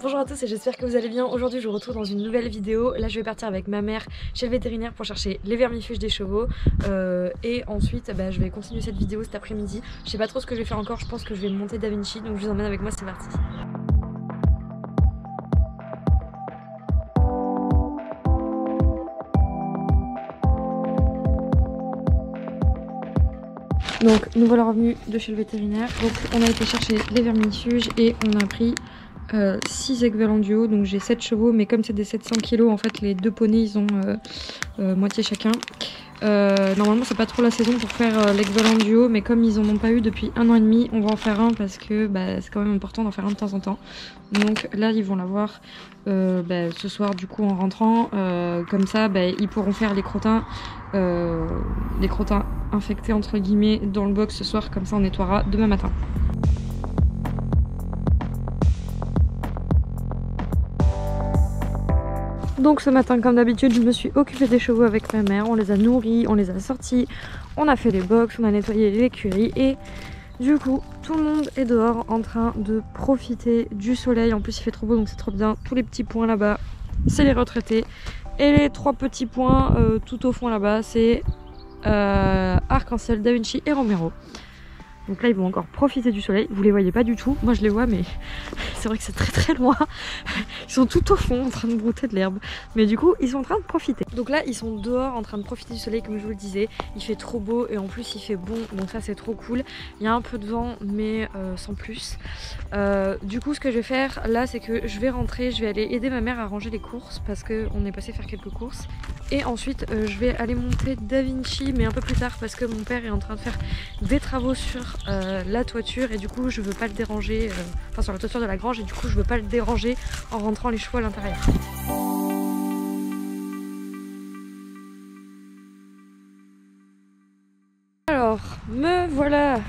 Bonjour à tous et j'espère que vous allez bien. Aujourd'hui je vous retrouve dans une nouvelle vidéo. Là je vais partir avec ma mère chez le vétérinaire pour chercher les vermifuges des chevaux et ensuite je vais continuer cette vidéo cet après-midi. Je sais pas trop ce que je vais faire encore, je pense que je vais monter Da Vinci, donc je vous emmène avec moi, c'est parti. Donc nous voilà revenus de chez le vétérinaire. Donc on a été chercher les vermifuges et on a pris 6 équivalents duo, donc j'ai 7 chevaux, mais comme c'est des 700 kg, en fait les deux poneys ils ont moitié chacun. Normalement c'est pas trop la saison pour faire l'équivalent duo, mais comme ils en ont pas eu depuis 1 an et demi, on va en faire un parce que c'est quand même important d'en faire un de temps en temps. Donc là ils vont l'avoir ce soir du coup en rentrant, comme ça ils pourront faire les crottins infectés entre guillemets dans le box ce soir, comme ça on nettoiera demain matin. Donc ce matin, comme d'habitude, je me suis occupée des chevaux avec ma mère. On les a nourris, on les a sortis, on a fait les box, on a nettoyé l'écurie et du coup tout le monde est dehors en train de profiter du soleil. En plus il fait trop beau donc c'est trop bien. Tous les petits points là-bas c'est les retraités et les 3 petits points tout au fond là-bas c'est Arc-en-Ciel, Da Vinci et Romero. Donc là ils vont encore profiter du soleil, vous les voyez pas du tout, moi je les vois mais c'est vrai que c'est très très loin. Ils sont tout au fond en train de brouter de l'herbe, mais du coup ils sont en train de profiter. Donc là ils sont dehors en train de profiter du soleil comme je vous le disais, il fait trop beau et en plus il fait bon, donc ça c'est trop cool. Il y a un peu de vent mais sans plus. Du coup ce que je vais faire là c'est que je vais rentrer, je vais aller aider ma mère à ranger les courses parce qu'on est passé faire quelques courses. Et ensuite je vais aller monter Da Vinci mais un peu plus tard parce que mon père est en train de faire des travaux sur la toiture et du coup je veux pas le déranger, enfin sur la toiture de la grange, et du coup je veux pas le déranger en rentrant les chevaux à l'intérieur. Alors me voilà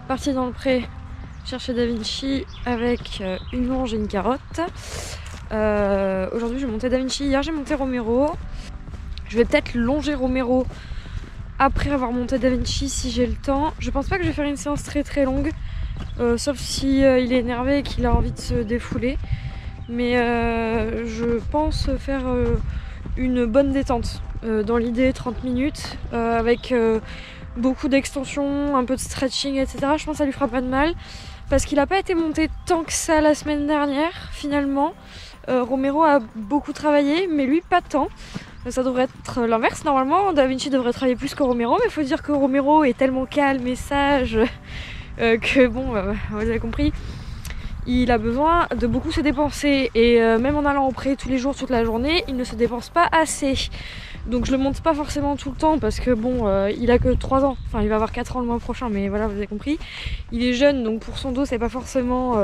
partie dans le pré chercher Da Vinci avec une longe et une carotte. Aujourd'hui je vais monter Da Vinci, hier j'ai monté Romero. Je vais peut-être longer Romero après avoir monté Da Vinci si j'ai le temps. Je pense pas que je vais faire une séance très très longue, sauf si il est énervé et qu'il a envie de se défouler. Mais je pense faire une bonne détente. Dans l'idée 30 minutes avec beaucoup d'extensions, un peu de stretching, etc. Je pense que ça lui fera pas de mal. Parce qu'il n'a pas été monté tant que ça la semaine dernière finalement. Romero a beaucoup travaillé, mais lui pas tant. Ça devrait être l'inverse normalement, Da Vinci devrait travailler plus que Romero, mais il faut dire que Romero est tellement calme et sage que bon, vous avez compris, il a besoin de beaucoup se dépenser et même en allant au pré tous les jours, toute la journée, il ne se dépense pas assez. Donc je le monte pas forcément tout le temps parce que bon, il a que 3 ans, enfin il va avoir 4 ans le mois prochain, mais voilà, vous avez compris. Il est jeune donc pour son dos c'est pas forcément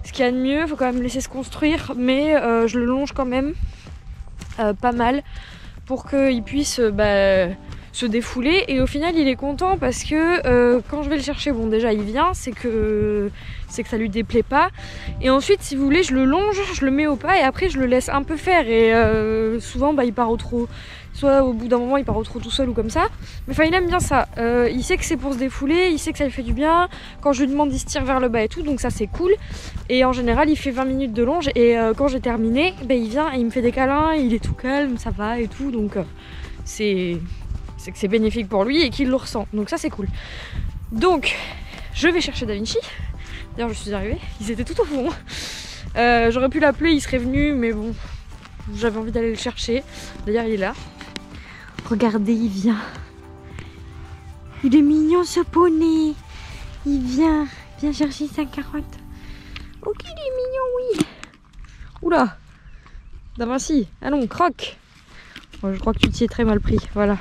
ce qu'il y a de mieux, il faut quand même laisser se construire, mais je le longe quand même. Pas mal pour qu'il puisse se défouler et au final il est content parce que quand je vais le chercher, bon déjà il vient, c'est que ça lui déplaît pas, et ensuite si vous voulez je le longe, je le mets au pas et après je le laisse un peu faire et souvent il part au trot, soit au bout d'un moment il part au trot tout seul ou comme ça, mais enfin il aime bien ça, il sait que c'est pour se défouler, il sait que ça lui fait du bien, quand je lui demande il se tire vers le bas et tout, donc ça c'est cool. Et en général il fait 20 minutes de longe et quand j'ai terminé il vient et il me fait des câlins, il est tout calme, ça va et tout, donc c'est que c'est bénéfique pour lui et qu'il le ressent, donc ça c'est cool. Donc je vais chercher Da Vinci. D'ailleurs je suis arrivée, ils étaient tout au fond. J'aurais pu l'appeler, il serait venu, mais bon, j'avais envie d'aller le chercher. D'ailleurs il est là. Regardez, il vient. Il est mignon ce poney. Il vient chercher sa carotte. Oh qu'il est mignon, oui. Oula. Da Vinci, allons, croque. Bon, je crois que tu t'y es très mal pris, voilà.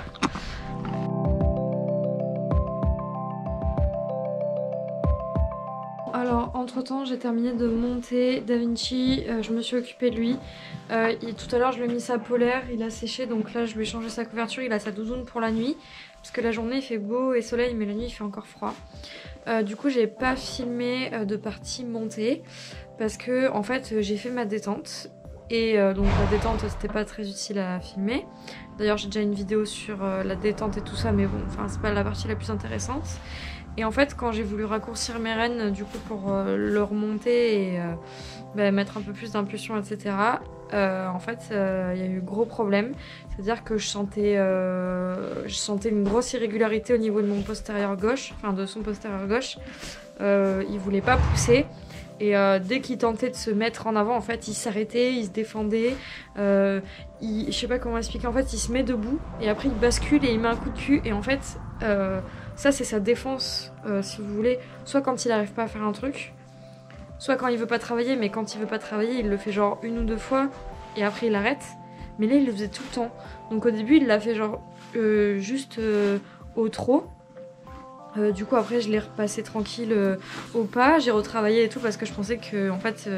Alors entre temps j'ai terminé de monter Da Vinci, je me suis occupée de lui. Tout à l'heure je lui ai mis sa polaire, il a séché, donc là je lui ai changé sa couverture, il a sa doudoune pour la nuit. Parce que la journée il fait beau et soleil, mais la nuit il fait encore froid. Du coup j'ai pas filmé de partie montée parce que en fait j'ai fait ma détente. Et donc la détente c'était pas très utile à filmer. D'ailleurs j'ai déjà une vidéo sur la détente et tout ça, mais bon, enfin c'est pas la partie la plus intéressante. Et en fait, quand j'ai voulu raccourcir mes rênes, du coup, pour le remonter et mettre un peu plus d'impulsion, etc., en fait, il y a eu gros problème. C'est-à-dire que je sentais une grosse irrégularité au niveau de mon postérieur gauche, enfin de son postérieur gauche. Il voulait pas pousser. Et dès qu'il tentait de se mettre en avant, en fait, il s'arrêtait, il se défendait. Je sais pas comment expliquer. En fait, il se met debout et après il bascule et il met un coup de cul. Et en fait, ça c'est sa défense, si vous voulez. Soit quand il arrive pas à faire un truc, soit quand il veut pas travailler. Mais quand il veut pas travailler, il le fait genre 1 ou 2 fois et après il arrête. Mais là, il le faisait tout le temps. Donc au début, il l'a fait genre juste au trot. Du coup, après, je l'ai repassé tranquille au pas. J'ai retravaillé et tout parce que je pensais que, en fait,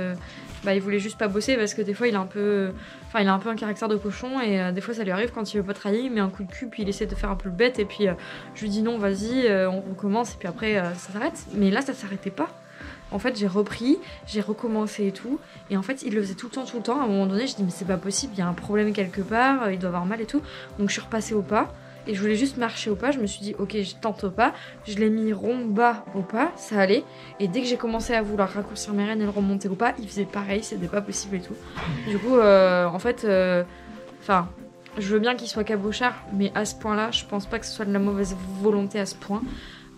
il voulait juste pas bosser parce que des fois, il a un peu un caractère de cochon et des fois, ça lui arrive quand il veut pas travailler, il met un coup de cul puis il essaie de faire un peu le bête et puis je lui dis non, vas-y, on recommence et puis après, ça s'arrête. Mais là, ça s'arrêtait pas. En fait, j'ai repris, j'ai recommencé et tout. Et en fait, il le faisait tout le temps. À un moment donné, je dis mais c'est pas possible, il y a un problème quelque part, il doit avoir mal et tout. Donc, je suis repassée au pas. Et je voulais juste marcher au pas, je me suis dit ok, je tente au pas, je l'ai mis rond bas au pas, ça allait. Et dès que j'ai commencé à vouloir raccourcir mes rênes et le remonter au pas, il faisait pareil, c'était pas possible et tout. Du coup, en fait, je veux bien qu'il soit cabochard, mais à ce point-là, je pense pas que ce soit de la mauvaise volonté à ce point.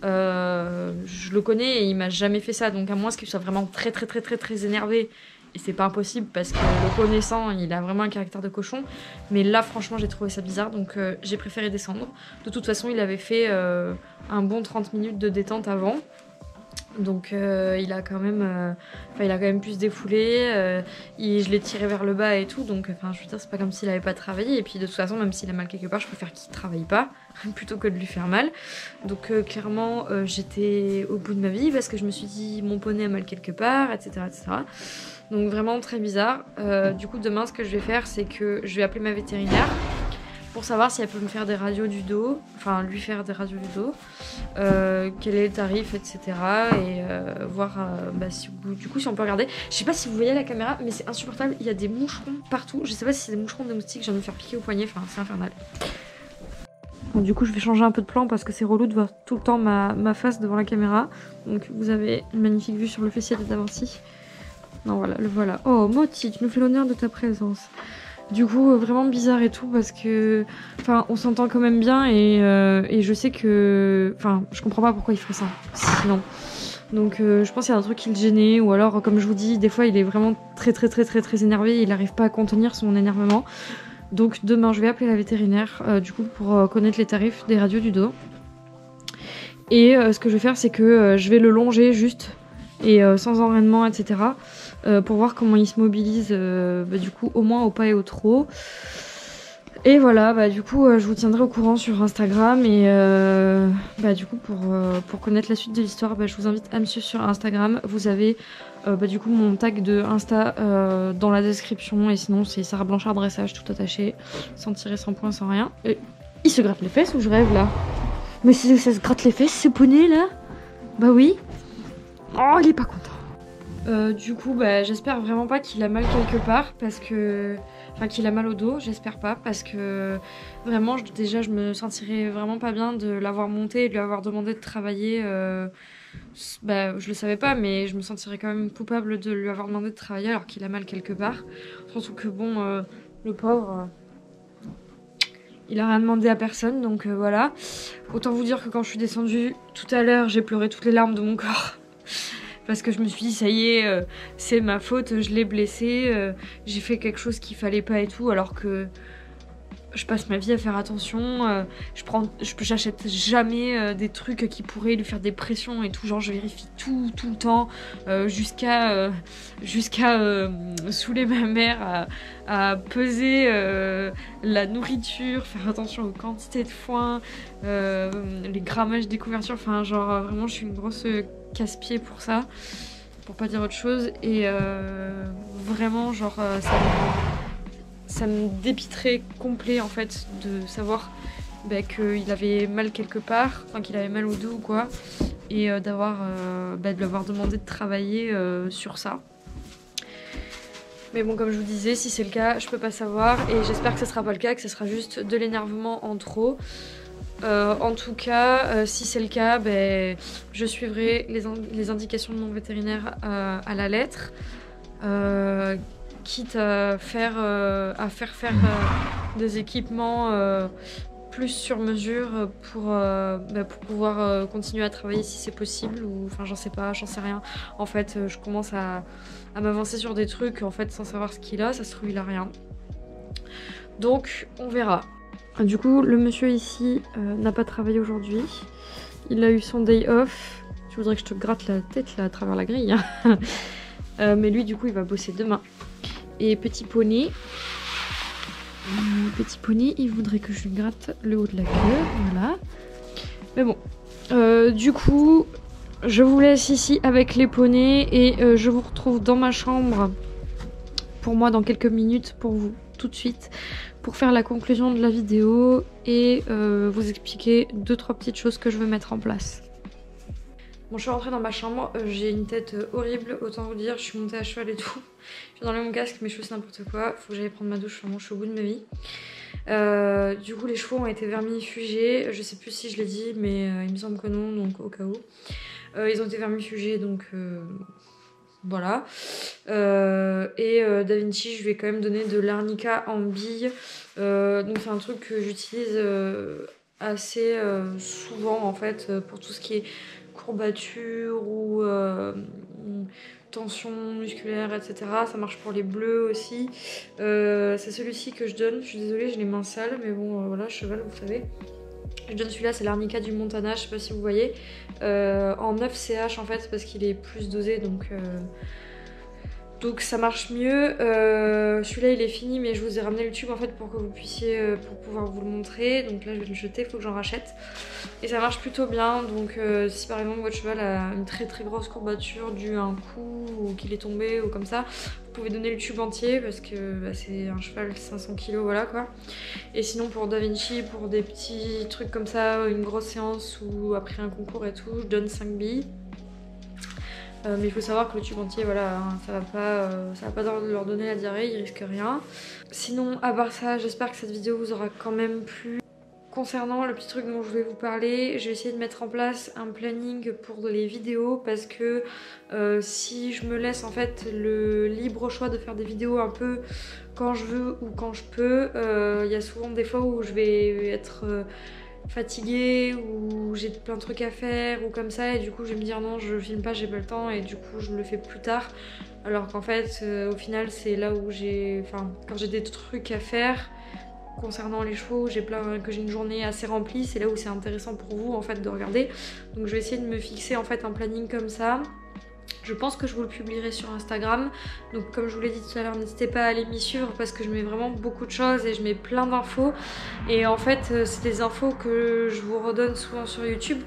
Je le connais et il m'a jamais fait ça, donc à moins qu'il soit vraiment très énervé. Et c'est pas impossible parce que le connaissant, il a vraiment un caractère de cochon. Mais là, franchement, j'ai trouvé ça bizarre, donc j'ai préféré descendre. De toute façon, il avait fait un bon 30 minutes de détente avant. Donc il a quand même pu se défouler. Je l'ai tiré vers le bas et tout. Donc je veux dire, c'est pas comme s'il avait pas travaillé. Et puis de toute façon, même s'il a mal quelque part, je préfère qu'il travaille pas plutôt que de lui faire mal. Donc clairement, j'étais au bout de ma vie parce que je me suis dit mon poney a mal quelque part, etc. Donc vraiment très bizarre. Du coup, demain, ce que je vais faire, c'est que je vais appeler ma vétérinaire pour savoir si elle peut me faire des radios du dos, enfin lui faire des radios du dos, quel est le tarif, etc. Et voir si on peut regarder. Je sais pas si vous voyez la caméra, mais c'est insupportable, il y a des moucherons partout. Je sais pas si c'est des moucherons de moustiques, je viens de me faire piquer au poignet, enfin c'est infernal. Bon, du coup, je vais changer un peu de plan parce que c'est relou de voir tout le temps ma face devant la caméra. Donc vous avez une magnifique vue sur le fessier de Davanti. Non, voilà, le voilà. Oh, Moti, tu nous fais l'honneur de ta présence. Du coup, vraiment bizarre et tout parce que... Enfin, on s'entend quand même bien et je sais que... Enfin, je comprends pas pourquoi il ferait ça. Sinon. Donc, je pense qu'il y a un truc qui le gênait ou alors, comme je vous dis, des fois, il est vraiment très énervé et il n'arrive pas à contenir son énervement. Donc, demain, je vais appeler la vétérinaire, du coup, pour connaître les tarifs des radios du dos. Et ce que je vais faire, c'est que je vais le longer juste et sans enraînement, etc. Pour voir comment il se mobilise du coup au moins au pas et au trot. Et voilà, du coup je vous tiendrai au courant sur Instagram et du coup pour connaître la suite de l'histoire, je vous invite à me suivre sur Instagram. Vous avez du coup mon tag de Insta dans la description et sinon c'est Sarah Blanchard dressage tout attaché, sans tirer, sans point, sans rien. Et il se gratte les fesses ou je rêve là? Mais si ça se gratte les fesses ce poney là? Bah oui. Oh, il est pas content. Du coup, j'espère vraiment pas qu'il a mal quelque part parce que... Enfin, qu'il a mal au dos, j'espère pas parce que vraiment, déjà, je me sentirais vraiment pas bien de l'avoir monté et de lui avoir demandé de travailler. Je le savais pas, mais je me sentirais quand même coupable de lui avoir demandé de travailler alors qu'il a mal quelque part. Surtout que bon, le pauvre... il a rien demandé à personne, donc voilà. Autant vous dire que quand je suis descendue tout à l'heure, j'ai pleuré toutes les larmes de mon corps. Parce que je me suis dit, ça y est, c'est ma faute, je l'ai blessé, j'ai fait quelque chose qu'il fallait pas et tout, alors que je passe ma vie à faire attention, j'achète jamais des trucs qui pourraient lui faire des pressions et tout, genre je vérifie tout le temps, jusqu'à saouler ma mère à peser la nourriture, faire attention aux quantités de foin, les grammages des couvertures, enfin genre vraiment je suis une grosse casse-pied pour ça, pour pas dire autre chose, et vraiment genre ça me dépiterait complet en fait de savoir qu'il avait mal quelque part, enfin qu'il avait mal au dos ou quoi, et de lui avoir demandé de travailler sur ça. Mais bon, comme je vous disais, si c'est le cas, je peux pas savoir et j'espère que ce sera pas le cas, que ce sera juste de l'énervement en trop. En tout cas, si c'est le cas, ben, je suivrai les indications de mon vétérinaire à la lettre, quitte à faire des équipements plus sur mesure pour pouvoir continuer à travailler si c'est possible, ou enfin j'en sais rien. En fait, je commence à m'avancer sur des trucs en fait sans savoir ce qu'il a, ça se trouve il a rien. Donc on verra. Du coup, le monsieur ici n'a pas travaillé aujourd'hui. Il a eu son day off. Tu voudrais que je te gratte la tête là à travers la grille, hein. Mais lui, du coup, il va bosser demain. Et petit poney, il voudrait que je lui gratte le haut de la queue, voilà. Mais bon, du coup, je vous laisse ici avec les poneys et je vous retrouve dans ma chambre pour moi dans quelques minutes, pour vous tout de suite, pour faire la conclusion de la vidéo et vous expliquer 2-3 petites choses que je veux mettre en place. Bon, je suis rentrée dans ma chambre, j'ai une tête horrible, autant vous dire, je suis montée à cheval et tout. J'ai enlevé mon casque, mes cheveux c'est n'importe quoi, faut que j'aille prendre ma douche, vraiment je suis au bout de ma vie. Du coup les cheveux ont été vermifugés, je sais plus si je l'ai dit, mais il me semble que non, donc au cas où. Ils ont été vermifugés, donc voilà. Da Vinci, je lui ai quand même donné de l'arnica en bille. Donc c'est un truc que j'utilise assez souvent en fait pour tout ce qui est courbature ou tension musculaire, etc. Ça marche pour les bleus aussi. C'est celui-ci que je donne. Je suis désolée, j'ai les mains sales, mais bon, voilà, cheval, vous savez. Je donne celui-là, c'est l'arnica du Montana, je sais pas si vous voyez. En 9 CH en fait, parce qu'il est plus dosé, donc ça marche mieux. Celui-là il est fini, mais je vous ai ramené le tube en fait pour que vous puissiez, pour pouvoir vous le montrer. Donc là je vais le jeter, il faut que j'en rachète. Et ça marche plutôt bien, donc si par exemple votre cheval a une très grosse courbature due à un coup ou qu'il est tombé ou comme ça, vous pouvez donner le tube entier parce que bah, c'est un cheval 500 kg, voilà quoi. Et sinon pour Da Vinci, pour des petits trucs comme ça, une grosse séance ou après un concours et tout, je donne 5 billes. Mais il faut savoir que le tube entier, voilà, hein, ça va pas leur donner la diarrhée, ils risquent rien. Sinon, à part ça, j'espère que cette vidéo vous aura quand même plu. Concernant le petit truc dont je voulais vous parler, j'ai essayé de mettre en place un planning pour les vidéos parce que si je me laisse en fait le libre choix de faire des vidéos un peu quand je veux ou quand je peux, il y a souvent des fois où je vais être fatiguée ou j'ai plein de trucs à faire ou comme ça, et du coup je vais me dire non, je filme pas, j'ai pas le temps, et du coup je le fais plus tard, alors qu'en fait au final c'est là où quand j'ai des trucs à faire concernant les chevaux, que j'ai une journée assez remplie, c'est là où c'est intéressant pour vous en fait de regarder. Donc je vais essayer de me fixer en fait un planning comme ça. Je pense que je vous le publierai sur Instagram. Donc comme je vous l'ai dit tout à l'heure, n'hésitez pas à aller m'y suivre parce que je mets vraiment beaucoup de choses et je mets plein d'infos. Et en fait, c'est des infos que je vous redonne souvent sur YouTube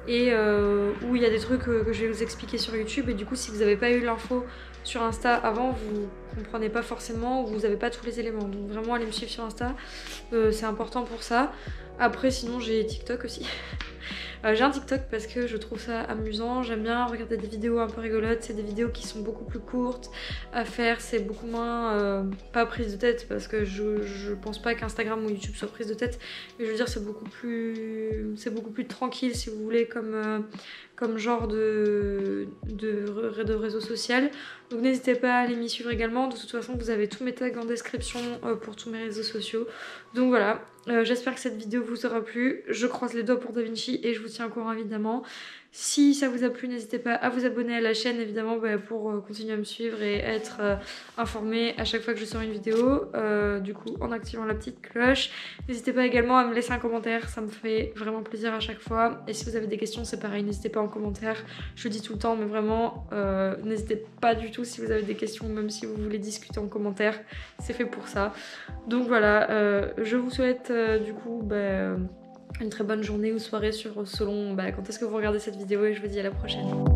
et où il y a des trucs que je vais vous expliquer sur YouTube. Et du coup, si vous n'avez pas eu l'info sur Insta avant, vous comprenez pas forcément ou vous n'avez pas tous les éléments. Donc vraiment, allez me suivre sur Insta, c'est important pour ça. Après, sinon, j'ai TikTok aussi. J'ai un TikTok parce que je trouve ça amusant, j'aime bien regarder des vidéos un peu rigolotes, c'est des vidéos qui sont beaucoup plus courtes à faire, c'est beaucoup moins pas prise de tête parce que je pense pas qu'Instagram ou YouTube soit prise de tête, mais je veux dire c'est beaucoup plus tranquille si vous voulez comme genre de réseau social. Donc n'hésitez pas à aller m'y suivre également, de toute façon vous avez tous mes tags en description pour tous mes réseaux sociaux. Donc voilà, j'espère que cette vidéo vous aura plu, je croise les doigts pour Da Vinci et je vous tiens au courant évidemment. Si ça vous a plu, n'hésitez pas à vous abonner à la chaîne évidemment pour continuer à me suivre et être informé à chaque fois que je sors une vidéo, du coup en activant la petite cloche. N'hésitez pas également à me laisser un commentaire, ça me fait vraiment plaisir à chaque fois. Et si vous avez des questions, c'est pareil, n'hésitez pas en commentaire, je le dis tout le temps, mais vraiment n'hésitez pas du tout si vous avez des questions, même si vous voulez discuter en commentaire, c'est fait pour ça. Donc voilà, je vous souhaite du coup une très bonne journée ou soirée selon quand est-ce que vous regardez cette vidéo, et je vous dis à la prochaine.